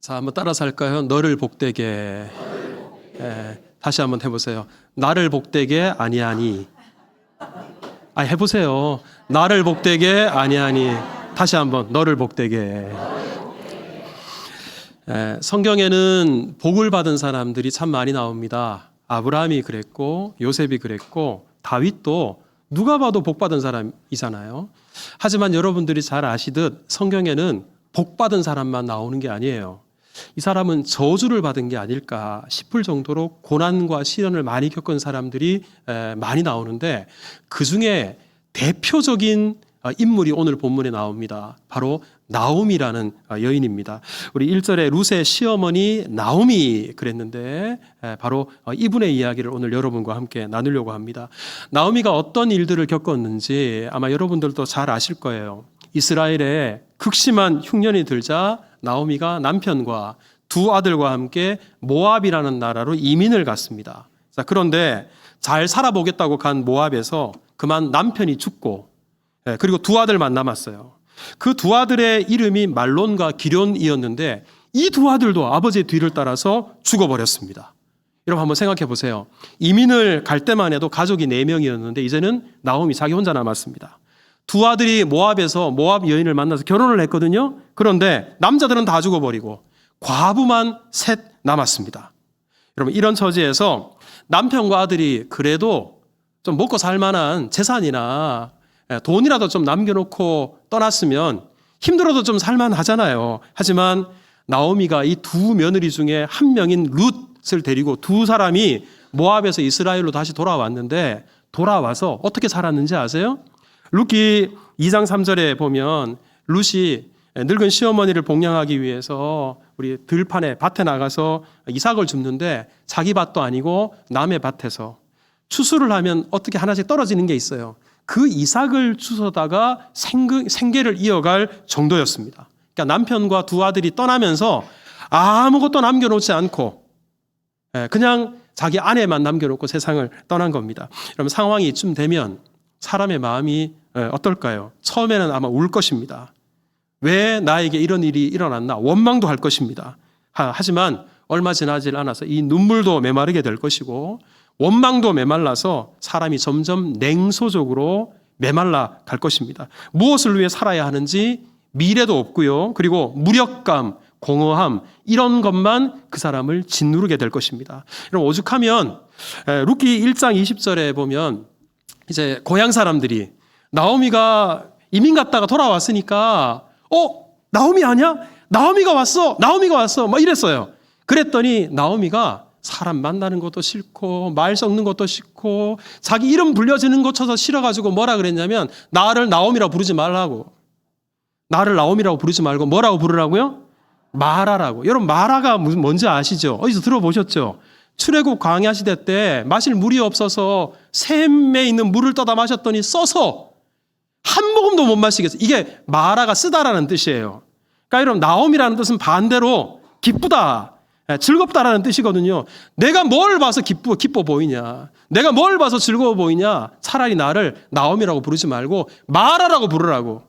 자, 한번 따라서 할까요? 너를 복되게. 다시 한번 해보세요. 나를 복되게 아니하니. 해보세요. 나를 복되게 아니하니. 다시 한번 너를 복되게. 성경에는 복을 받은 사람들이 참 많이 나옵니다. 아브라함이 그랬고 요셉이 그랬고 다윗도 누가 봐도 복 받은 사람이잖아요. 하지만 여러분들이 잘 아시듯 성경에는 복 받은 사람만 나오는 게 아니에요. 이 사람은 저주를 받은 게 아닐까 싶을 정도로 고난과 시련을 많이 겪은 사람들이 많이 나오는데 그중에 대표적인 인물이 오늘 본문에 나옵니다. 바로 나오미라는 여인입니다. 우리 1절에 룻의 시어머니 나오미 그랬는데 바로 이분의 이야기를 오늘 여러분과 함께 나누려고 합니다. 나오미가 어떤 일들을 겪었는지 아마 여러분들도 잘 아실 거예요. 이스라엘에 극심한 흉년이 들자 나오미가 남편과 두 아들과 함께 모압이라는 나라로 이민을 갔습니다. 자, 그런데 잘 살아보겠다고 간 모압에서 그만 남편이 죽고 그리고 두 아들만 남았어요. 그 두 아들의 이름이 말론과 기럨이었는데 이 두 아들도 아버지의 뒤를 따라서 죽어버렸습니다. 여러분 한번 생각해 보세요. 이민을 갈 때만 해도 가족이 4명이었는데 이제는 나오미 자기 혼자 남았습니다. 두 아들이 모압에서 모압 여인을 만나서 결혼을 했거든요. 그런데 남자들은 다 죽어버리고 과부만 셋 남았습니다. 여러분 이런 처지에서 남편과 아들이 그래도 좀 먹고 살 만한 재산이나 돈이라도 좀 남겨놓고 떠났으면 힘들어도 좀 살만하잖아요. 하지만 나오미가 이 두 며느리 중에 한 명인 룻을 데리고 두 사람이 모압에서 이스라엘로 다시 돌아왔는데 돌아와서 어떻게 살았는지 아세요? 룻기 2장 3절에 보면 룻이 늙은 시어머니를 복양하기 위해서 우리 들판에 밭에 나가서 이삭을 줍는데 자기 밭도 아니고 남의 밭에서 추수를 하면 어떻게 하나씩 떨어지는 게 있어요. 그 이삭을 주워다가 생계를 이어갈 정도였습니다. 그러니까 남편과 두 아들이 떠나면서 아무것도 남겨놓지 않고 그냥 자기 아내만 남겨놓고 세상을 떠난 겁니다. 여러분 상황이 이쯤 되면 사람의 마음이 어떨까요? 처음에는 아마 울 것입니다. 왜 나에게 이런 일이 일어났나? 원망도 할 것입니다. 하지만 얼마 지나질 않아서 이 눈물도 메마르게 될 것이고 원망도 메말라서 사람이 점점 냉소적으로 메말라 갈 것입니다. 무엇을 위해 살아야 하는지 미래도 없고요. 그리고 무력감, 공허함 이런 것만 그 사람을 짓누르게 될 것입니다. 여러분 오죽하면 룻기 1장 20절에 보면 이제 고향 사람들이 나오미가 이민 갔다가 돌아왔으니까 나오미 아니야? 나오미가 왔어. 막 이랬어요. 그랬더니 나오미가 사람 만나는 것도 싫고 말 섞는 것도 싫고 자기 이름 불려지는 것처럼 싫어가지고 뭐라 그랬냐면 나를 나오미라고 부르지 말라고. 나를 나오미라고 부르지 말고 뭐라고 부르라고요? 마라라고. 여러분 마라가 뭔지 아시죠? 어디서 들어보셨죠? 출애굽 광야 시대 때 마실 물이 없어서 샘에 있는 물을 떠다 마셨더니 써서 한 모금도 못 마시겠어요. 이게 마라가 쓰다라는 뜻이에요. 그러니까 여러분 나옴이라는 뜻은 반대로 기쁘다, 즐겁다라는 뜻이거든요. 내가 뭘 봐서 기뻐 보이냐? 내가 뭘 봐서 즐거워 보이냐? 차라리 나를 나옴이라고 부르지 말고 마라라고 부르라고.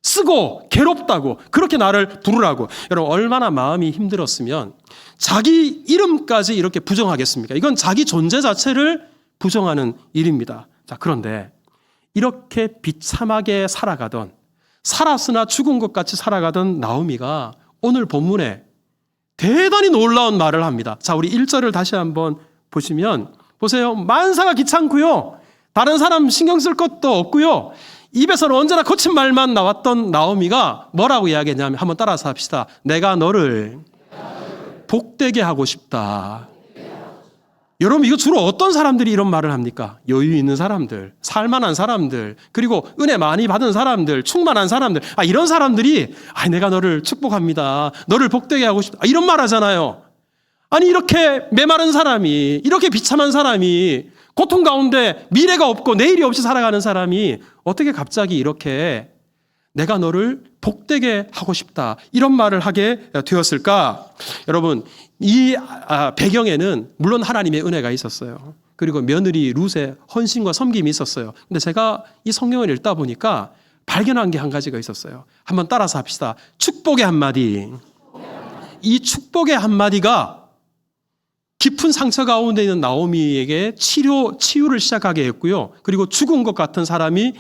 쓰고 괴롭다고 그렇게 나를 부르라고. 여러분 얼마나 마음이 힘들었으면 자기 이름까지 이렇게 부정하겠습니까? 이건 자기 존재 자체를 부정하는 일입니다. 자, 그런데 이렇게 비참하게 살았으나 죽은 것 같이 살아가던 나오미가 오늘 본문에 대단히 놀라운 말을 합니다. 자, 우리 1절을 다시 한번 보시면 보세요. 만사가 귀찮고요. 다른 사람 신경 쓸 것도 없고요. 입에서는 언제나 거친 말만 나왔던 나오미가 뭐라고 이야기했냐면 한번 따라서 합시다. 내가 너를 복되게 하고 싶다. 여러분 이거 주로 어떤 사람들이 이런 말을 합니까? 여유 있는 사람들, 살만한 사람들, 그리고 은혜 많이 받은 사람들, 충만한 사람들. 이런 사람들이 내가 너를 축복합니다. 너를 복되게 하고 싶다. 이런 말 하잖아요. 아니 이렇게 메마른 사람이, 이렇게 비참한 사람이, 고통 가운데 미래가 없고 내일이 없이 살아가는 사람이 어떻게 갑자기 이렇게 내가 너를 복되게 하고 싶다 이런 말을 하게 되었을까? 여러분 이 배경에는 물론 하나님의 은혜가 있었어요. 그리고 며느리 룻의 헌신과 섬김이 있었어요. 근데 제가 이 성경을 읽다 보니까 발견한 게 한 가지가 있었어요. 한번 따라서 합시다. 축복의 한마디. 이 축복의 한마디가 깊은 상처 가운데 있는 나오미에게 치유를 시작하게 했고요. 그리고 죽은 것 같은 사람이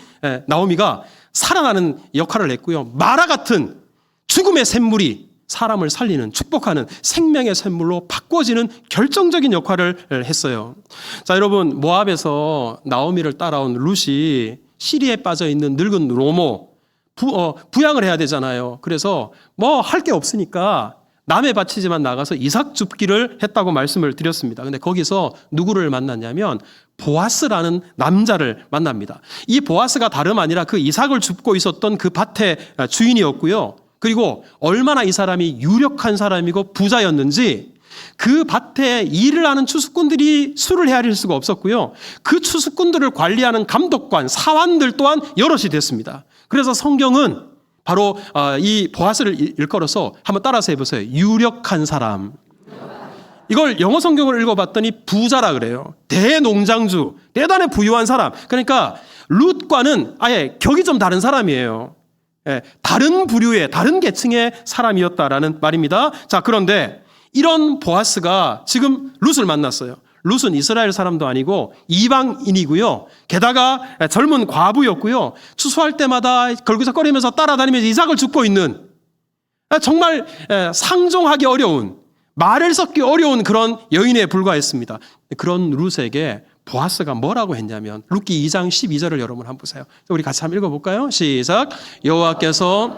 나오미가 살아나는 역할을 했고요. 마라 같은 죽음의 샘물이 사람을 살리는, 축복하는 생명의 샘물로 바꿔지는 결정적인 역할을 했어요. 자, 여러분, 모압에서 나오미를 따라온 룻이 시리에 빠져 있는 늙은 노모 부양을 해야 되잖아요. 그래서 뭐 할 게 없으니까 남의 밭이지만 나가서 이삭 줍기를 했다고 말씀을 드렸습니다. 근데 거기서 누구를 만났냐면 보아스라는 남자를 만납니다. 이 보아스가 다름 아니라 그 이삭을 줍고 있었던 그 밭의 주인이었고요. 그리고 얼마나 이 사람이 유력한 사람이고 부자였는지 그 밭에 일을 하는 추수꾼들이 수를 헤아릴 수가 없었고요. 그 추수꾼들을 관리하는 감독관, 사환들 또한 여럿이 됐습니다. 그래서 성경은 바로 이 보아스를 일컬어서 한번 따라서 해보세요. 유력한 사람. 이걸 영어 성경을 읽어봤더니 부자라 그래요. 대농장주, 대단히 부유한 사람. 그러니까 룻과는 아예 격이 좀 다른 사람이에요. 다른 부류의, 다른 계층의 사람이었다라는 말입니다. 자, 그런데 이런 보아스가 지금 룻을 만났어요. 룻은 이스라엘 사람도 아니고 이방인이고요. 게다가 젊은 과부였고요. 추수할 때마다 걸그적거리면서 따라다니면서 이삭을 줍고 있는 정말 상종하기 어려운, 말을 섞기 어려운 그런 여인에 불과했습니다. 그런 룻에게 보아스가 뭐라고 했냐면 룻기 2장 12절을 여러분 한번 보세요. 우리 같이 한번 읽어볼까요? 시작. 여호와께서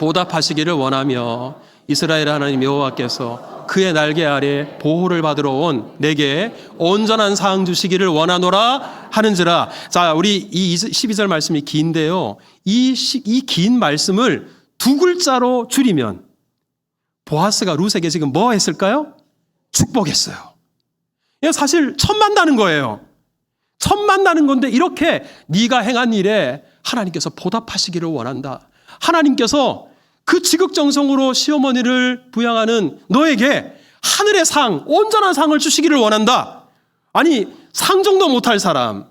보답하시기를 원하며 이스라엘 하나님 여호와께서 그의 날개 아래 보호를 받으러 온 내게 온전한 상 주시기를 원하노라 하는지라. 자, 우리 이 12절 말씀이 긴데요. 이 긴 말씀을 두 글자로 줄이면 보아스가 룻에게 지금 뭐 했을까요? 축복했어요. 이거 사실 처음 만나는 거예요. 처음 만나는 건데 이렇게 네가 행한 일에 하나님께서 보답하시기를 원한다. 하나님께서 그 지극정성으로 시어머니를 부양하는 너에게 하늘의 상, 온전한 상을 주시기를 원한다. 아니, 상정도 못할 사람,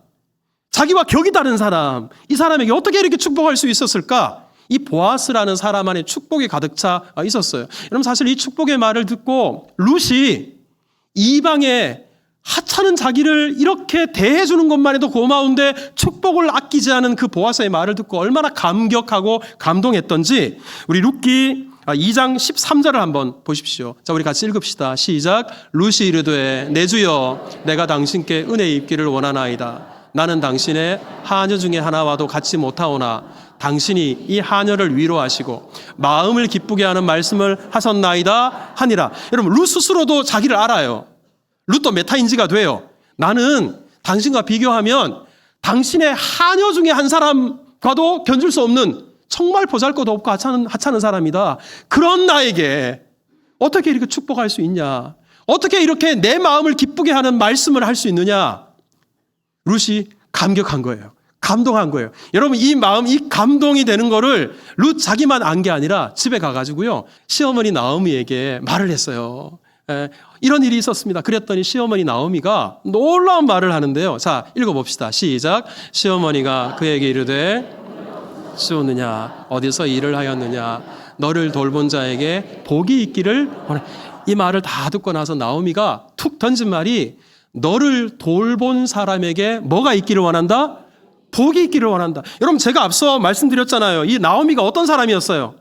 자기와 격이 다른 사람, 이 사람에게 어떻게 이렇게 축복할 수 있었을까? 이 보아스라는 사람 안에 축복이 가득 차 있었어요. 여러분, 사실 이 축복의 말을 듣고 룻이 이방의 하찮은 자기를 이렇게 대해주는 것만 해도 고마운데 축복을 아끼지 않은 그 보아스의 말을 듣고 얼마나 감격하고 감동했던지 우리 룻기 2장 13절을 한번 보십시오. 자, 우리 같이 읽읍시다. 시작. 룻이 이르되 내 주여 내가 당신께 은혜 입기를 원하나이다. 나는 당신의 하녀 중에 하나와도 같이 못하오나 당신이 이 하녀를 위로하시고 마음을 기쁘게 하는 말씀을 하셨나이다 하니라. 여러분, 룻 스스로도 자기를 알아요. 룻도 메타인지가 돼요. 나는 당신과 비교하면 당신의 하녀 중에 한 사람과도 견줄 수 없는 정말 보잘것도 없고 하찮은 사람이다. 그런 나에게 어떻게 이렇게 축복할 수 있냐? 어떻게 이렇게 내 마음을 기쁘게 하는 말씀을 할 수 있느냐? 룻이 감격한 거예요. 감동한 거예요. 여러분, 이 마음, 이 감동이 되는 거를 룻 자기만 안 게 아니라 집에 가가지고요, 시어머니 나오미에게 말을 했어요. 이런 일이 있었습니다. 그랬더니 시어머니 나오미가 놀라운 말을 하는데요. 자, 읽어봅시다. 시작. 시어머니가 그에게 이르되 쏘느냐 어디서 일을 하였느냐 너를 돌본 자에게 복이 있기를 원해. 이 말을 다 듣고 나서 나오미가 툭 던진 말이 너를 돌본 사람에게 뭐가 있기를 원한다? 복이 있기를 원한다. 여러분, 제가 앞서 말씀드렸잖아요. 이 나오미가 어떤 사람이었어요?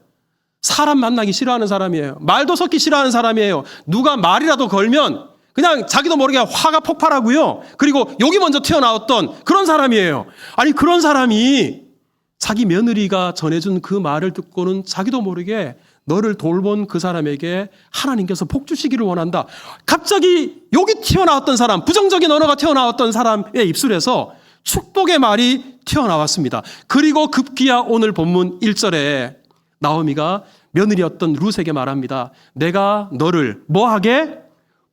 사람 만나기 싫어하는 사람이에요. 말도 섞기 싫어하는 사람이에요. 누가 말이라도 걸면 그냥 자기도 모르게 화가 폭발하고요. 그리고 욕이 먼저 튀어나왔던 그런 사람이에요. 아니, 그런 사람이 자기 며느리가 전해준 그 말을 듣고는 자기도 모르게 너를 돌본 그 사람에게 하나님께서 복 주시기를 원한다. 갑자기 욕이 튀어나왔던 사람, 부정적인 언어가 튀어나왔던 사람의 입술에서 축복의 말이 튀어나왔습니다. 그리고 급기야 오늘 본문 1절에 나오미가 며느리였던 룻에게 말합니다. 내가 너를 뭐하게?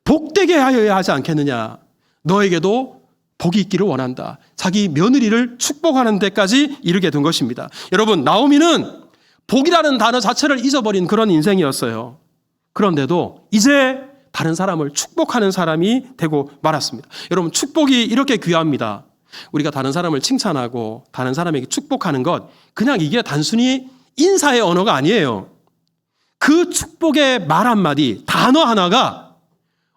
복되게 하여야 하지 않겠느냐. 너에게도 복이 있기를 원한다. 자기 며느리를 축복하는 데까지 이르게 된 것입니다. 여러분, 나오미는 복이라는 단어 자체를 잊어버린 그런 인생이었어요. 그런데도 이제 다른 사람을 축복하는 사람이 되고 말았습니다. 여러분, 축복이 이렇게 귀합니다. 우리가 다른 사람을 칭찬하고 다른 사람에게 축복하는 것, 그냥 이게 단순히 인사의 언어가 아니에요. 그 축복의 말 한마디, 단어 하나가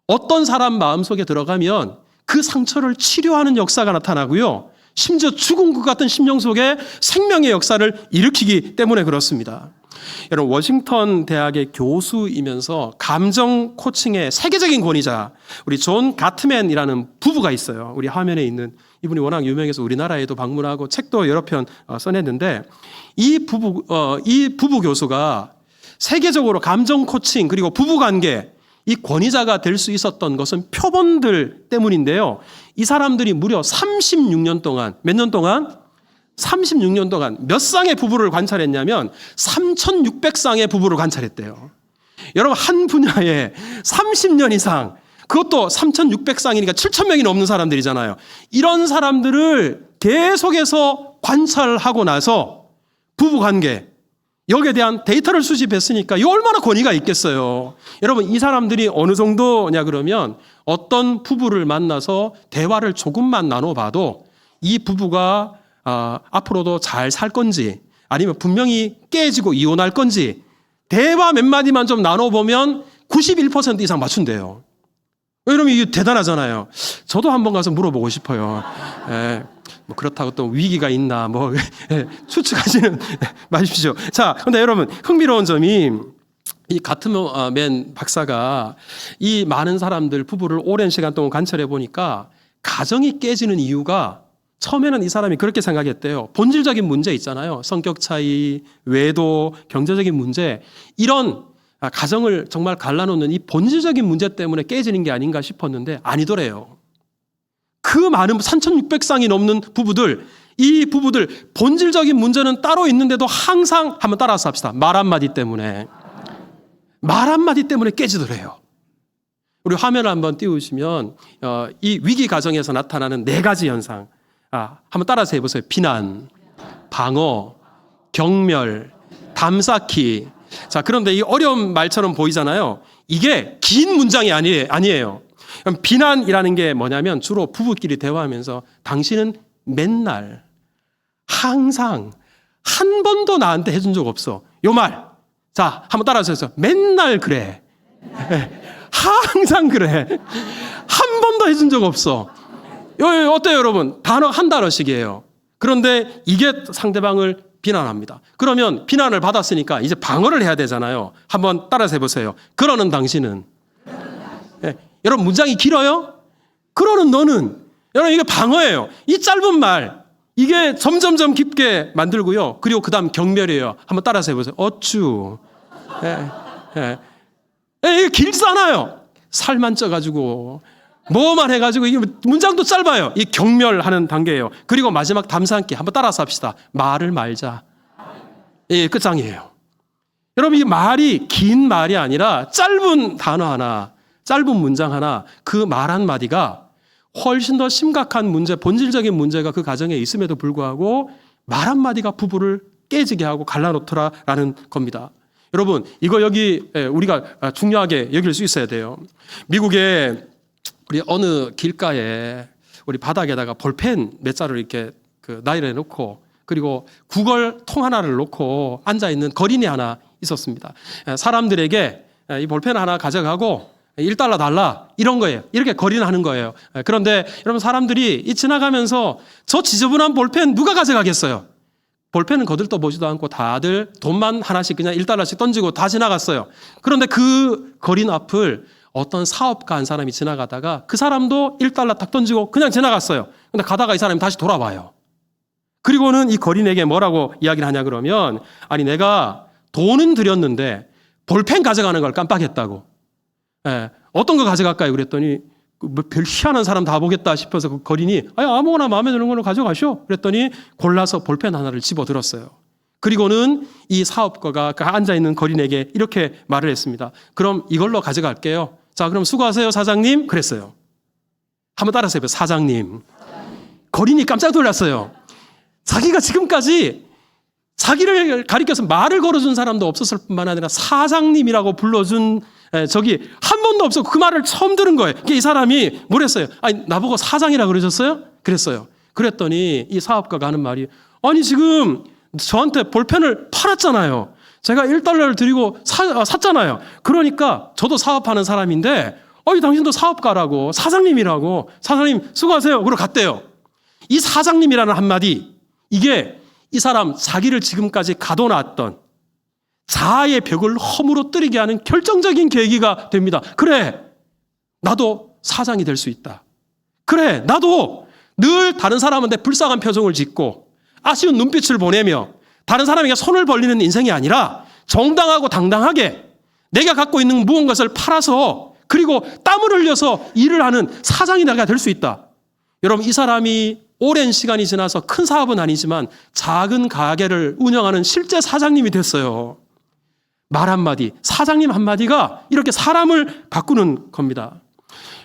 어떤 사람 마음속에 들어가면 그 상처를 치료하는 역사가 나타나고요. 심지어 죽은 것 같은 심령 속에 생명의 역사를 일으키기 때문에 그렇습니다. 여러분, 워싱턴 대학의 교수이면서 감정 코칭의 세계적인 권위자 우리 존 가트맨이라는 부부가 있어요. 우리 화면에 있는 이분이 워낙 유명해서 우리나라에도 방문하고 책도 여러 편 써냈는데 이 부부 교수가 세계적으로 감정 코칭 그리고 부부관계 이 권위자가 될 수 있었던 것은 표본들 때문인데요. 이 사람들이 무려 36년 동안 몇 년 동안? 36년 동안 몇 쌍의 부부를 관찰했냐면 3,600쌍의 부부를 관찰했대요. 여러분, 한 분야에 30년 이상, 그것도 3,600쌍이니까 7,000명이 넘는 사람들이잖아요. 이런 사람들을 계속해서 관찰하고 나서 부부관계 여기에 대한 데이터를 수집했으니까 이거 얼마나 권위가 있겠어요. 여러분, 이 사람들이 어느 정도냐 그러면 어떤 부부를 만나서 대화를 조금만 나눠봐도 이 부부가 앞으로도 잘 살 건지 아니면 분명히 깨지고 이혼할 건지 대화 몇 마디만 좀 나눠보면 91% 이상 맞춘대요. 여러분, 이게 대단하잖아요. 저도 한번 가서 물어보고 싶어요. 뭐 그렇다고 또 위기가 있나 추측하지는 마십시오. 자, 근데 여러분, 흥미로운 점이 이 가트맨 박사가 이 많은 사람들 부부를 오랜 시간 동안 관찰해 보니까 가정이 깨지는 이유가 처음에는 이 사람이 그렇게 생각했대요. 본질적인 문제 있잖아요. 성격 차이, 외도, 경제적인 문제, 이런 가정을 정말 갈라놓는 이 본질적인 문제 때문에 깨지는 게 아닌가 싶었는데 아니더래요. 그 많은 3,600쌍이 넘는 부부들, 이 부부들 본질적인 문제는 따로 있는데도 항상 한번 따라서 합시다. 말 한마디 때문에 깨지더래요. 우리 화면을 한번 띄우시면 이 위기 가정에서 나타나는 4가지 현상 한번 따라서 해보세요. 비난, 방어, 경멸, 담쌓기. 자, 그런데 이 어려운 말처럼 보이잖아요. 이게 긴 문장이 아니에요. 그럼 비난이라는 게 뭐냐면 주로 부부끼리 대화하면서 당신은 맨날 항상 한 번도 나한테 해준 적 없어. 요 말. 자, 한번 따라서 해서 맨날 그래. 항상 그래. 한 번도 해준 적 없어. 어때요, 여러분? 단어 한 단어씩이에요. 그런데 이게 상대방을 비난합니다. 그러면 비난을 받았으니까 이제 방어를 해야 되잖아요. 한번 따라서 해보세요. 그러는 당신은. 여러분, 문장이 길어요? 그러는 너는. 여러분, 이게 방어예요. 이 짧은 말, 이게 점점점 깊게 만들고요. 그리고 그 다음 경멸이에요. 한번 따라서 해보세요. 어쭈. 이게 길잖아요. 살만 쪄가지고. 뭐만 해가지고 이게 문장도 짧아요. 이 경멸하는 단계예요. 그리고 마지막 담쌓기 한번 따라서 합시다. 말을 말자. 끝장이에요. 여러분, 이 말이 긴 말이 아니라 짧은 단어 하나, 짧은 문장 하나, 그 말 한마디가 훨씬 더 심각한 문제, 본질적인 문제가 그 가정에 있음에도 불구하고 말 한마디가 부부를 깨지게 하고 갈라놓더라라는 겁니다. 여러분, 이거 여기 우리가 중요하게 여길 수 있어야 돼요. 미국에 우리 어느 길가에 우리 바닥에다가 볼펜 몇 자루를 이렇게 나열해 놓고 그리고 구걸 통 하나를 놓고 앉아있는 거린이 하나 있었습니다. 사람들에게 이 볼펜 하나 가져가고 $1 달라 이런 거예요. 이렇게 거린하는 거예요. 그런데 여러분, 사람들이 이 지나가면서 저 지저분한 볼펜 누가 가져가겠어요? 볼펜은 거들떠 보지도 않고 다들 돈만 하나씩 그냥 $1씩 던지고 다 지나갔어요. 그런데 그 거린 앞을 어떤 사업가 한 사람이 지나가다가 그 사람도 $1 딱 던지고 그냥 지나갔어요. 근데 가다가 이 사람이 다시 돌아와요. 그리고는 이 거린에게 뭐라고 이야기를 하냐 그러면, 아니 내가 돈은 들였는데 볼펜 가져가는 걸 깜빡했다고. 어떤 거 가져갈까요? 그랬더니 별 희한한 사람 다 보겠다 싶어서 그 거린이 아무거나 마음에 드는 걸로 가져가시오. 그랬더니 골라서 볼펜 하나를 집어들었어요. 그리고는 이 사업가가 그 앉아있는 거린에게 이렇게 말을 했습니다. 그럼 이걸로 가져갈게요. 자, 그럼 수고하세요, 사장님. 그랬어요. 한번 따라서 해봐요. 사장님. 거린이 깜짝 놀랐어요. 자기가 지금까지 자기를 가리켜서 말을 걸어준 사람도 없었을 뿐만 아니라 사장님이라고 불러준 적이 한 번도 없었고 그 말을 처음 들은 거예요. 이 사람이 뭐랬어요? 아니, 나보고 사장이라 그러셨어요? 그랬어요. 그랬더니 이 사업가가 하는 말이, 아니 지금 저한테 볼펜을 팔았잖아요. 제가 1달러를 드리고 샀잖아요. 그러니까 저도 사업하는 사람인데 당신도 사업가라고 사장님이라고 사장님 수고하세요. 그러고 갔대요. 이 사장님이라는 한마디, 이게 이 사람 자기를 지금까지 가둬놨던 자아의 벽을 허물어뜨리게 하는 결정적인 계기가 됩니다. 그래, 나도 사장이 될 수 있다. 그래, 나도 늘 다른 사람한테 불쌍한 표정을 짓고 아쉬운 눈빛을 보내며 다른 사람에게 손을 벌리는 인생이 아니라 정당하고 당당하게 내가 갖고 있는 무언가를 팔아서 그리고 땀을 흘려서 일을 하는 사장이 내가 될 수 있다. 여러분, 이 사람이 오랜 시간이 지나서 큰 사업은 아니지만 작은 가게를 운영하는 실제 사장님이 됐어요. 말 한마디, 사장님 한마디가 이렇게 사람을 바꾸는 겁니다.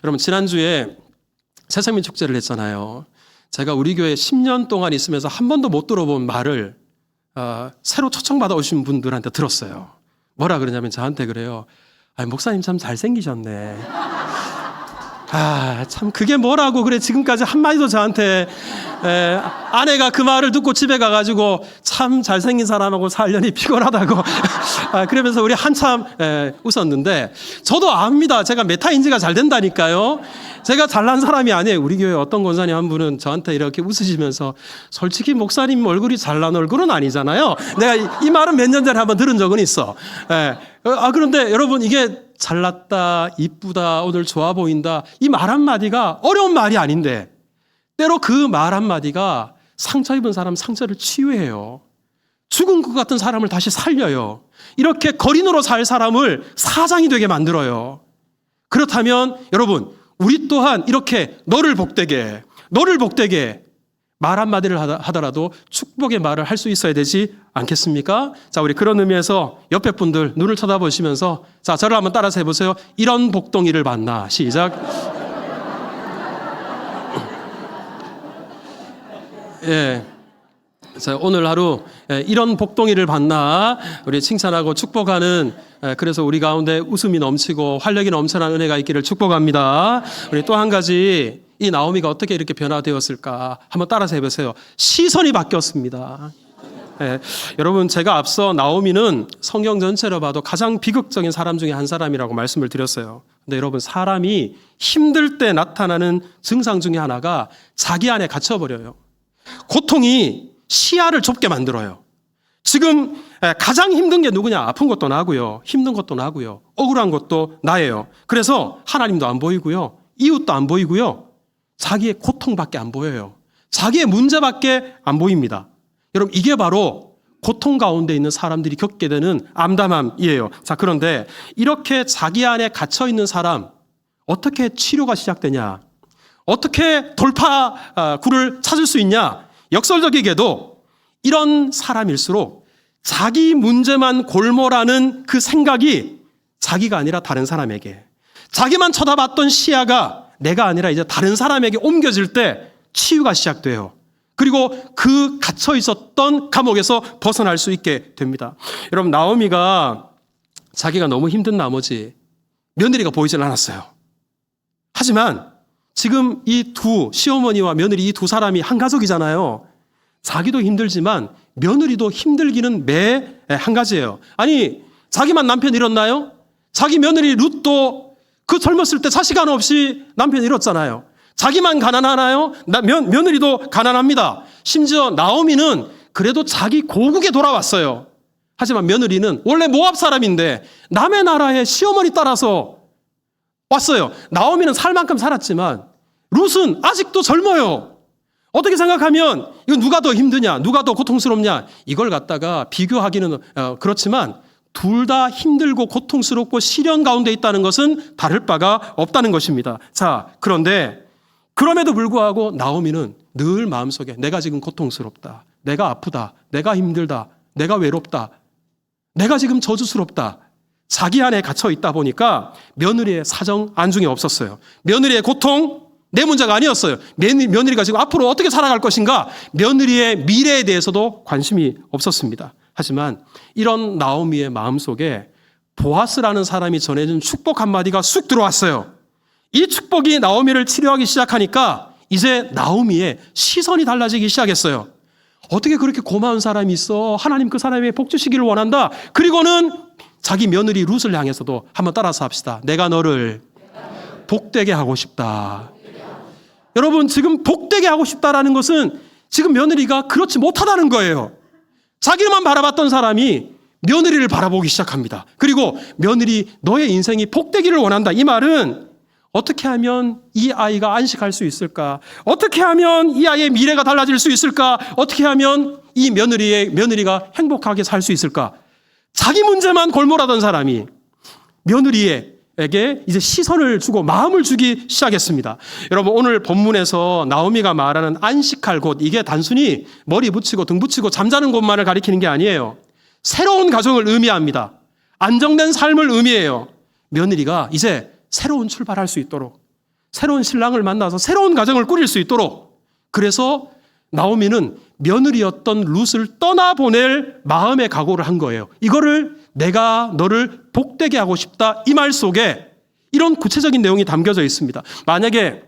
여러분, 지난주에 새생민 축제를 했잖아요. 제가 우리 교회 10년 동안 있으면서 한 번도 못 들어본 말을 새로 초청받아 오신 분들한테 들었어요. 뭐라 그러냐면 저한테 그래요. 목사님 참 잘생기셨네. 참 그게 뭐라고 그래. 지금까지 한마디도 저한테 아내가 그 말을 듣고 집에 가가지고 참 잘생긴 사람하고 살려니 피곤하다고 그러면서 우리 한참 웃었는데, 저도 압니다. 제가 메타인지가 잘 된다니까요. 제가 잘난 사람이 아니에요. 우리 교회 어떤 권사님 한 분은 저한테 이렇게 웃으시면서 솔직히 목사님 얼굴이 잘난 얼굴은 아니잖아요. 내가 이 말은 몇 년 전에 한번 들은 적은 있어. 그런데 여러분, 이게 잘났다, 이쁘다, 오늘 좋아 보인다, 이 말 한마디가 어려운 말이 아닌데 때로 그 말 한마디가 상처 입은 사람 상처를 치유해요. 죽은 것 같은 사람을 다시 살려요. 이렇게 거린으로 살 사람을 사장이 되게 만들어요. 그렇다면 여러분, 우리 또한 이렇게 너를 복되게 말 한마디를 하더라도 축복의 말을 할 수 있어야 되지 않겠습니까? 자, 우리 그런 의미에서 옆에 분들 눈을 쳐다보시면서 자, 저를 한번 따라서 해보세요. 이런 복덩이를 받나. 시작. 예. 자, 오늘 하루 이런 복덩이를 받나 우리 칭찬하고 축복하는, 그래서 우리 가운데 웃음이 넘치고 활력이 넘쳐나는 은혜가 있기를 축복합니다. 우리 또 한 가지, 이 나오미가 어떻게 이렇게 변화되었을까 한번 따라서 해보세요. 시선이 바뀌었습니다. 여러분, 제가 앞서 나오미는 성경 전체로 봐도 가장 비극적인 사람 중에 한 사람이라고 말씀을 드렸어요. 근데 여러분, 사람이 힘들 때 나타나는 증상 중에 하나가 자기 안에 갇혀버려요. 고통이 시야를 좁게 만들어요. 지금 가장 힘든 게 누구냐? 아픈 것도 나고요, 힘든 것도 나고요, 억울한 것도 나예요. 그래서 하나님도 안 보이고요, 이웃도 안 보이고요, 자기의 고통밖에 안 보여요. 자기의 문제밖에 안 보입니다. 여러분, 이게 바로 고통 가운데 있는 사람들이 겪게 되는 암담함이에요. 자, 그런데 이렇게 자기 안에 갇혀 있는 사람, 어떻게 치료가 시작되냐? 어떻게 돌파구를 찾을 수 있냐? 역설적이게도 이런 사람일수록 자기 문제만 골몰하는 그 생각이 자기가 아니라 다른 사람에게, 자기만 쳐다봤던 시야가 내가 아니라 이제 다른 사람에게 옮겨질 때 치유가 시작돼요. 그리고 그 갇혀 있었던 감옥에서 벗어날 수 있게 됩니다. 여러분, 나오미가 자기가 너무 힘든 나머지 며느리가 보이질 않았어요. 하지만 지금 이 시어머니와 며느리, 이 두 사람이 한 가족이잖아요. 자기도 힘들지만 며느리도 힘들기는 매 한 가지예요. 아니, 자기만 남편 잃었나요? 자기 며느리 룻도 그 젊었을 때 자식 하나 없이 남편 잃었잖아요. 자기만 가난하나요? 며느리도 가난합니다. 심지어 나오미는 그래도 자기 고국에 돌아왔어요. 하지만 며느리는 원래 모압 사람인데 남의 나라에 시어머니 따라서 왔어요. 나오미는 살 만큼 살았지만 룻은 아직도 젊어요. 어떻게 생각하면 이거 누가 더 힘드냐, 누가 더 고통스럽냐, 이걸 갖다가 비교하기는 그렇지만 둘 다 힘들고 고통스럽고 시련 가운데 있다는 것은 다를 바가 없다는 것입니다. 자, 그런데 그럼에도 불구하고 나오미는 늘 마음속에 내가 지금 고통스럽다, 내가 아프다, 내가 힘들다, 내가 외롭다, 내가 지금 저주스럽다, 자기 안에 갇혀 있다 보니까 며느리의 사정 안중에 없었어요. 며느리의 고통, 내 문제가 아니었어요. 며느리가 지금 앞으로 어떻게 살아갈 것인가, 며느리의 미래에 대해서도 관심이 없었습니다. 하지만 이런 나오미의 마음속에 보아스라는 사람이 전해준 축복 한마디가 쑥 들어왔어요. 이 축복이 나오미를 치료하기 시작하니까 이제 나오미의 시선이 달라지기 시작했어요. 어떻게 그렇게 고마운 사람이 있어? 하나님 그 사람의 복 주시기를 원한다. 그리고는 자기 며느리 룻을 향해서도 한번 따라서 합시다. 내가 너를 복되게 하고 싶다. 여러분, 지금 복되게 하고 싶다라는 것은 지금 며느리가 그렇지 못하다는 거예요. 자기만 바라봤던 사람이 며느리를 바라보기 시작합니다. 그리고 며느리 너의 인생이 복되기를 원한다. 이 말은 어떻게 하면 이 아이가 안식할 수 있을까? 어떻게 하면 이 아이의 미래가 달라질 수 있을까? 어떻게 하면 이 며느리가 행복하게 살 수 있을까? 자기 문제만 골몰하던 사람이 며느리에게 이제 시선을 주고 마음을 주기 시작했습니다. 여러분, 오늘 본문에서 나오미가 말하는 안식할 곳, 이게 단순히 머리 붙이고 등 붙이고 잠자는 곳만을 가리키는 게 아니에요. 새로운 가정을 의미합니다. 안정된 삶을 의미해요. 며느리가 이제 새로운 출발할 수 있도록, 새로운 신랑을 만나서 새로운 가정을 꾸릴 수 있도록, 그래서 나오미는 며느리였던 룻을 떠나보낼 마음의 각오를 한 거예요. 이거를 내가 너를 복되게 하고 싶다, 이 말 속에 이런 구체적인 내용이 담겨져 있습니다. 만약에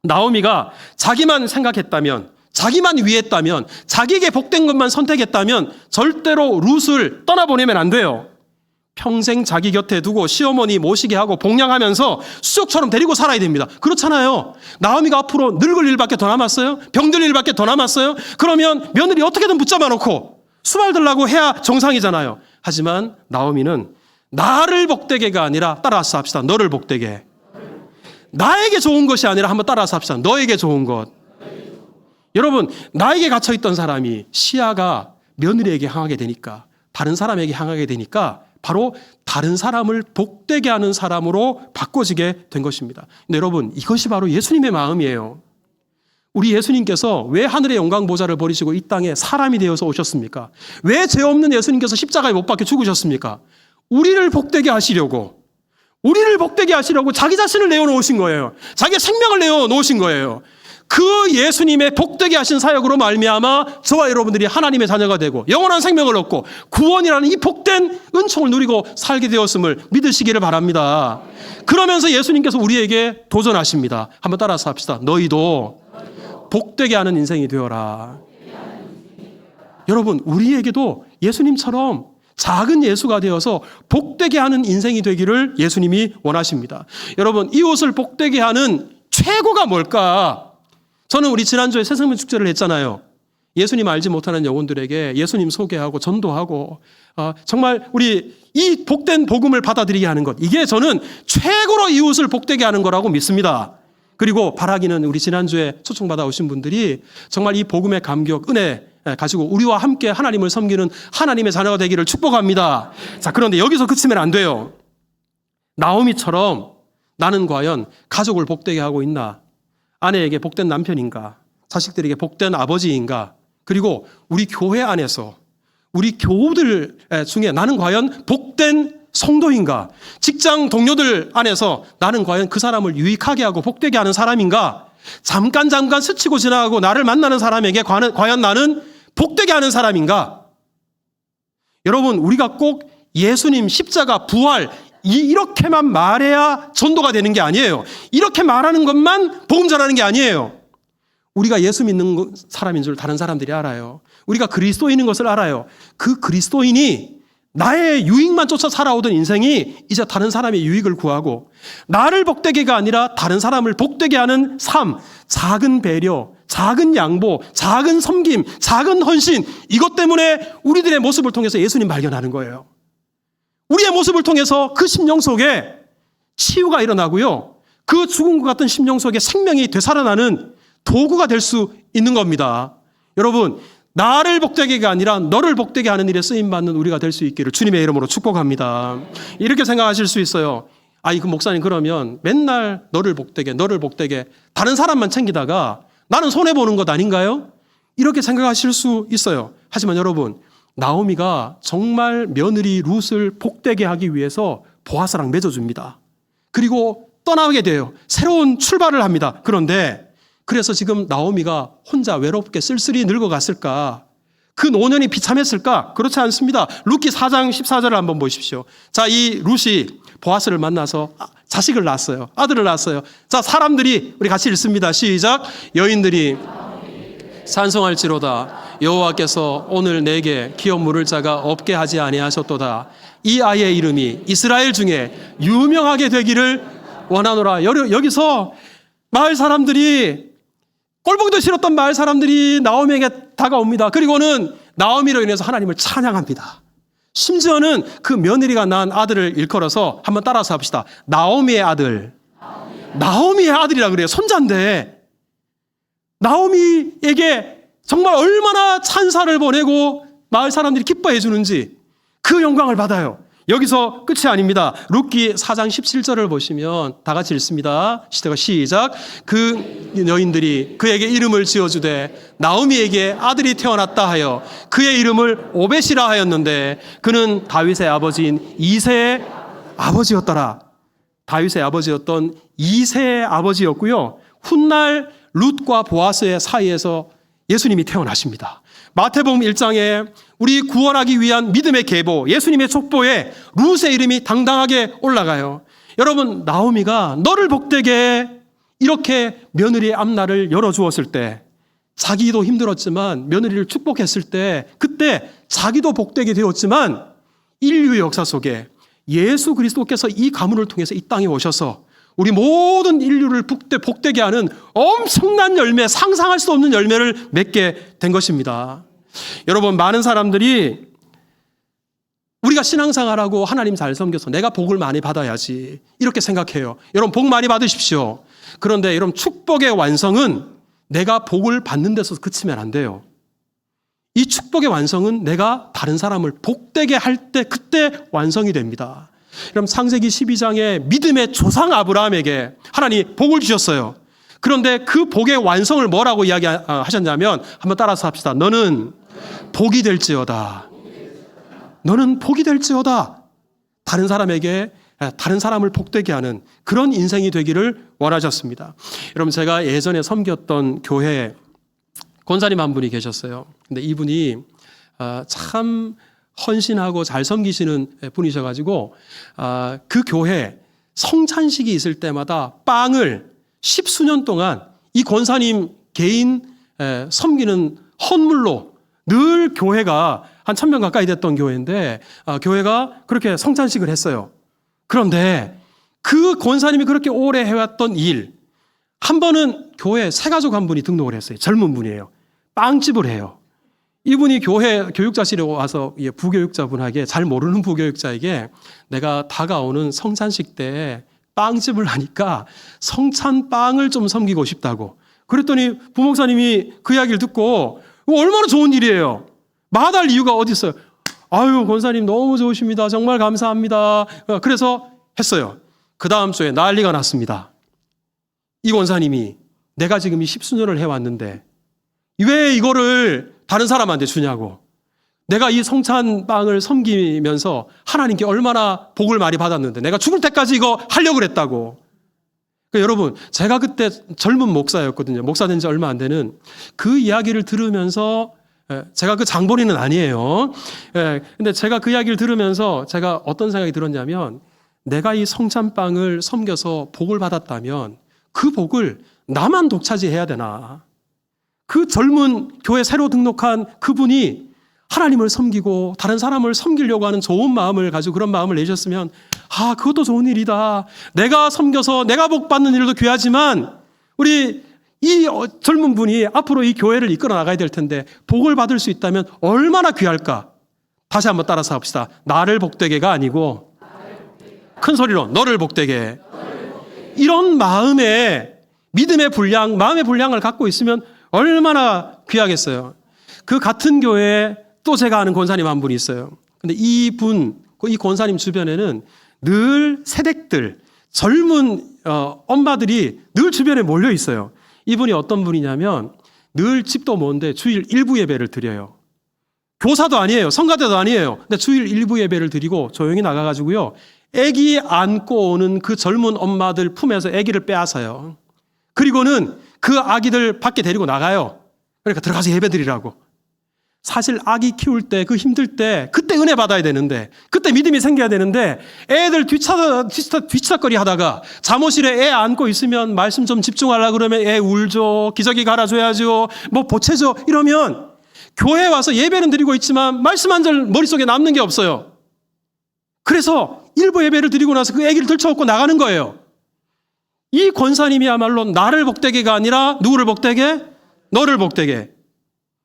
나오미가 자기만 생각했다면, 자기만 위했다면, 자기에게 복된 것만 선택했다면 절대로 룻을 떠나보내면 안 돼요. 평생 자기 곁에 두고 시어머니 모시게 하고 복양하면서 수족처럼 데리고 살아야 됩니다. 그렇잖아요. 나오미가 앞으로 늙을 일밖에 더 남았어요? 병들 일밖에 더 남았어요? 그러면 며느리 어떻게든 붙잡아 놓고 수발들라고 해야 정상이잖아요. 하지만 나오미는 나를 복되게가 아니라, 따라서 합시다. 너를 복되게. 나에게 좋은 것이 아니라 한번 따라서 합시다. 너에게 좋은 것. 여러분, 나에게 갇혀있던 사람이 시야가 며느리에게 향하게 되니까, 다른 사람에게 향하게 되니까 바로 다른 사람을 복되게 하는 사람으로 바꿔지게 된 것입니다. 근데 여러분, 이것이 바로 예수님의 마음이에요. 우리 예수님께서 왜 하늘의 영광 보좌를 버리시고 이 땅에 사람이 되어서 오셨습니까? 왜 죄 없는 예수님께서 십자가에 못 박혀 죽으셨습니까? 우리를 복되게 하시려고, 자기 자신을 내어놓으신 거예요. 자기의 생명을 내어놓으신 거예요. 그 예수님의 복되게 하신 사역으로 말미암아 저와 여러분들이 하나님의 자녀가 되고 영원한 생명을 얻고 구원이라는 이 복된 은총을 누리고 살게 되었음을 믿으시기를 바랍니다. 그러면서 예수님께서 우리에게 도전하십니다. 한번 따라서 합시다. 너희도 복되게 하는 인생이 되어라. 여러분, 우리에게도 예수님처럼 작은 예수가 되어서 복되게 하는 인생이 되기를 예수님이 원하십니다. 여러분, 이웃을 복되게 하는 최고가 뭘까? 저는 우리 지난주에 새생명 축제를 했잖아요. 예수님 알지 못하는 영혼들에게 예수님 소개하고 전도하고 정말 우리 이 복된 복음을 받아들이게 하는 것, 이게 저는 최고로 이웃을 복되게 하는 거라고 믿습니다. 그리고 바라기는 우리 지난주에 초청받아 오신 분들이 정말 이 복음의 감격, 은혜 가지고 우리와 함께 하나님을 섬기는 하나님의 자녀가 되기를 축복합니다. 자, 그런데 여기서 그치면 안 돼요. 나오미처럼 나는 과연 가족을 복되게 하고 있나? 아내에게 복된 남편인가? 자식들에게 복된 아버지인가? 그리고 우리 교회 안에서 우리 교우들 중에 나는 과연 복된 성도인가? 직장 동료들 안에서 나는 과연 그 사람을 유익하게 하고 복되게 하는 사람인가? 잠깐 스치고 지나가고 나를 만나는 사람에게 과연 나는 복되게 하는 사람인가? 여러분, 우리가 꼭 예수님 십자가 부활 이렇게만 말해야 전도가 되는 게 아니에요. 이렇게 말하는 것만 복음 전하는 게 아니에요. 우리가 예수 믿는 사람인 줄 다른 사람들이 알아요. 우리가 그리스도인인 것을 알아요. 그 그리스도인이 나의 유익만 쫓아 살아오던 인생이 이제 다른 사람의 유익을 구하고 나를 복되게가 아니라 다른 사람을 복되게 하는 삶, 작은 배려, 작은 양보, 작은 섬김, 작은 헌신, 이것 때문에 우리들의 모습을 통해서 예수님 발견하는 거예요. 우리의 모습을 통해서 그 심령 속에 치유가 일어나고요. 그 죽은 것 같은 심령 속에 생명이 되살아나는 도구가 될 수 있는 겁니다. 여러분, 나를 복되게가 아니라 너를 복되게 하는 일에 쓰임받는 우리가 될 수 있기를 주님의 이름으로 축복합니다. 이렇게 생각하실 수 있어요. 그 목사님 그러면 맨날 너를 복되게 다른 사람만 챙기다가 나는 손해보는 것 아닌가요? 이렇게 생각하실 수 있어요. 하지만 여러분, 나오미가 정말 며느리 룻을 복되게 하기 위해서 보아스랑 맺어줍니다. 그리고 떠나게 돼요. 새로운 출발을 합니다. 그런데 그래서 지금 나오미가 혼자 외롭게 쓸쓸히 늙어갔을까? 그 노년이 비참했을까? 그렇지 않습니다. 룻기 4장 14절을 한번 보십시오. 자, 이 룻이 보아스를 만나서 자식을 낳았어요. 아들을 낳았어요. 자, 사람들이 우리 같이 읽습니다. 시작. 여인들이 찬송할지로다. 여호와께서 오늘 내게 기업 물을 자가 없게 하지 아니하셨도다. 이 아이의 이름이 이스라엘 중에 유명하게 되기를 원하노라. 여기서 마을 사람들이, 꼴보기도 싫었던 마을 사람들이 나오미에게 다가옵니다. 그리고는 나오미로 인해서 하나님을 찬양합니다. 심지어는 그 며느리가 낳은 아들을 일컬어서 한번 따라서 합시다. 나오미의 아들. 나오미의 아들이라 그래요. 손자인데 나오미에게 정말 얼마나 찬사를 보내고 마을 사람들이 기뻐해 주는지 그 영광을 받아요. 여기서 끝이 아닙니다. 룻기 4장 17절을 보시면 다 같이 읽습니다. 시작. 그 여인들이 그에게 이름을 지어주되 나오미에게 아들이 태어났다 하여 그의 이름을 오벳이라 하였는데 그는 다윗의 아버지인 이새의 아버지였더라. 다윗의 아버지였던 이새의 아버지였고요. 훗날 룻과 보아스의 사이에서 예수님이 태어나십니다. 마태복음 1장에 우리 구원하기 위한 믿음의 계보, 예수님의 족보에 룻의 이름이 당당하게 올라가요. 여러분, 나오미가 너를 복되게 이렇게 며느리의 앞날을 열어주었을 때, 자기도 힘들었지만 며느리를 축복했을 때, 그때 자기도 복되게 되었지만 인류의 역사 속에 예수 그리스도께서 이 가문을 통해서 이 땅에 오셔서 우리 모든 인류를 복되게 하는 엄청난 열매, 상상할 수 없는 열매를 맺게 된 것입니다. 여러분, 많은 사람들이 우리가 신앙생활하고 하나님 잘 섬겨서 내가 복을 많이 받아야지 이렇게 생각해요. 여러분, 복 많이 받으십시오. 그런데 여러분, 축복의 완성은 내가 복을 받는 데서 그치면 안 돼요. 이 축복의 완성은 내가 다른 사람을 복되게 할 때 그때 완성이 됩니다. 그럼 창세기 12장에 믿음의 조상 아브라함에게 하나님 복을 주셨어요. 그런데 그 복의 완성을 뭐라고 이야기하셨냐면 한번 따라서 합시다. 너는 복이 될지어다. 너는 복이 될지어다. 다른 사람에게, 다른 사람을 복되게 하는 그런 인생이 되기를 원하셨습니다. 여러분, 제가 예전에 섬겼던 교회에 권사님 한 분이 계셨어요. 근데 이분이 참 헌신하고 잘 섬기시는 분이셔가지고 그 교회 성찬식이 있을 때마다 빵을 10수년 동안 이 권사님 개인 섬기는 헌물로 늘 교회가 한 1000명 가까이 됐던 교회인데 교회가 그렇게 성찬식을 했어요. 그런데 그 권사님이 그렇게 오래 해왔던 일, 한 번은 교회 새 가족 한 분이 등록을 했어요. 젊은 분이에요. 빵집을 해요. 이분이 교회 교육자실에 와서 부교육자분에게, 잘 모르는 부교육자에게 내가 다가오는 성찬식 때 빵집을 하니까 성찬빵을 좀 섬기고 싶다고. 그랬더니 부목사님이 그 이야기를 듣고 얼마나 좋은 일이에요. 마다할 이유가 어디 있어요. 아유, 권사님 너무 좋으십니다. 정말 감사합니다. 그래서 했어요. 그 다음 주에 난리가 났습니다. 이 권사님이 내가 지금 이 10수년을 해왔는데 왜 이거를 다른 사람한테 주냐고. 내가 이 성찬빵을 섬기면서 하나님께 얼마나 복을 많이 받았는데 내가 죽을 때까지 이거 하려고 그랬다고. 그러니까 여러분, 제가 그때 젊은 목사였거든요. 목사 된 지 얼마 안 되는. 그 이야기를 들으면서, 제가 그 장본인은 아니에요. 근데 제가 그 이야기를 들으면서 제가 어떤 생각이 들었냐면, 내가 이 성찬빵을 섬겨서 복을 받았다면 그 복을 나만 독차지해야 되나. 그 젊은 교회 새로 등록한 그분이 하나님을 섬기고 다른 사람을 섬기려고 하는 좋은 마음을 가지고 그런 마음을 내셨으면, 그것도 좋은 일이다. 내가 섬겨서 내가 복 받는 일도 귀하지만 우리 이 젊은 분이 앞으로 이 교회를 이끌어 나가야 될 텐데 복을 받을 수 있다면 얼마나 귀할까. 다시 한번 따라서 합시다. 나를 복되게가 아니고 큰 소리로 너를 복되게. 이런 마음의 믿음의 분량, 마음의 분량을 갖고 있으면 얼마나 귀하겠어요. 그 같은 교회에 또 제가 아는 권사님 한 분이 있어요. 근데 이 권사님 주변에는 늘 새댁들, 젊은 엄마들이 늘 주변에 몰려 있어요. 이분이 어떤 분이냐면 늘 집도 먼데 주일 일부 예배를 드려요. 교사도 아니에요. 성가대도 아니에요. 근데 주일 일부 예배를 드리고 조용히 나가가지고요. 아기 안고 오는 그 젊은 엄마들 품에서 아기를 빼앗아요. 그리고는 그 아기들 밖에 데리고 나가요. 그러니까 들어가서 예배 드리라고. 사실 아기 키울 때 그 힘들 때 그때 은혜 받아야 되는데, 그때 믿음이 생겨야 되는데, 애들 뒤치다거리 하다가 잠옷실에 애 안고 있으면 말씀 좀 집중하려고 그러면 애 울죠. 기저귀 갈아줘야죠. 뭐 보채죠. 이러면 교회에 와서 예배는 드리고 있지만 말씀 한 절 머릿속에 남는 게 없어요. 그래서 일부 예배를 드리고 나서 그 아기를 들쳐업고 나가는 거예요. 이 권사님이야말로 나를 복되게가 아니라 누구를 복되게? 너를 복되게.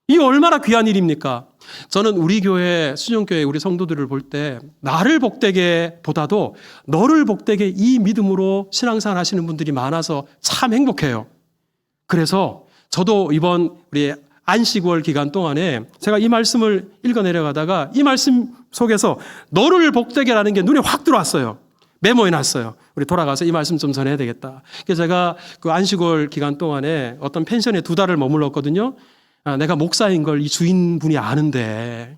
이 얼마나 귀한 일입니까? 저는 우리 교회, 수정교회 우리 성도들을 볼 때 나를 복되게 보다도 너를 복되게 이 믿음으로 신앙생활 하시는 분들이 많아서 참 행복해요. 그래서 저도 이번 우리 안식월 기간 동안에 제가 이 말씀을 읽어 내려가다가 이 말씀 속에서 너를 복되게라는 게 눈에 확 들어왔어요. 메모해 놨어요. 우리 돌아가서 이 말씀 좀 전해야 되겠다. 그래서 제가 그 안식월 기간 동안에 어떤 펜션에 2달을 머물렀거든요. 내가 목사인 걸 이 주인분이 아는데,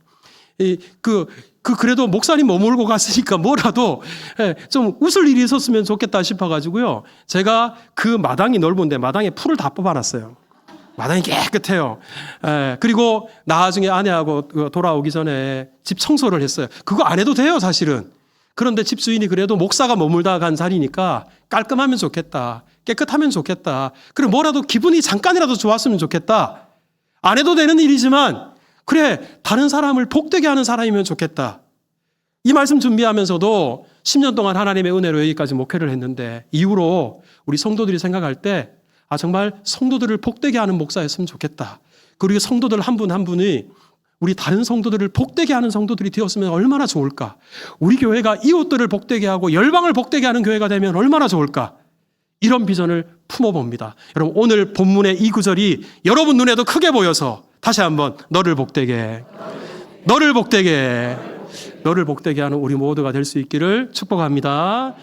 그래도 목사님 머물고 갔으니까 뭐라도 좀 웃을 일이 있었으면 좋겠다 싶어가지고요. 제가 그 마당이 넓은데 마당에 풀을 다 뽑아놨어요. 마당이 깨끗해요. 그리고 나중에 아내하고 돌아오기 전에 집 청소를 했어요. 그거 안 해도 돼요, 사실은. 그런데 집주인이 그래도 목사가 머물다 간 자리니까 깔끔하면 좋겠다. 깨끗하면 좋겠다. 그리고 뭐라도 기분이 잠깐이라도 좋았으면 좋겠다. 안 해도 되는 일이지만 그래, 다른 사람을 복되게 하는 사람이면 좋겠다. 이 말씀 준비하면서도 10년 동안 하나님의 은혜로 여기까지 목회를 했는데 이후로 우리 성도들이 생각할 때 정말 성도들을 복되게 하는 목사였으면 좋겠다. 그리고 성도들 한 분 한 분이 우리 다른 성도들을 복되게 하는 성도들이 되었으면 얼마나 좋을까. 우리 교회가 이웃들을 복되게 하고 열방을 복되게 하는 교회가 되면 얼마나 좋을까. 이런 비전을 품어봅니다. 여러분, 오늘 본문의 이 구절이 여러분 눈에도 크게 보여서 다시 한번 너를 복되게, 너를 복되게, 너를 복되게 하는 우리 모두가 될 수 있기를 축복합니다.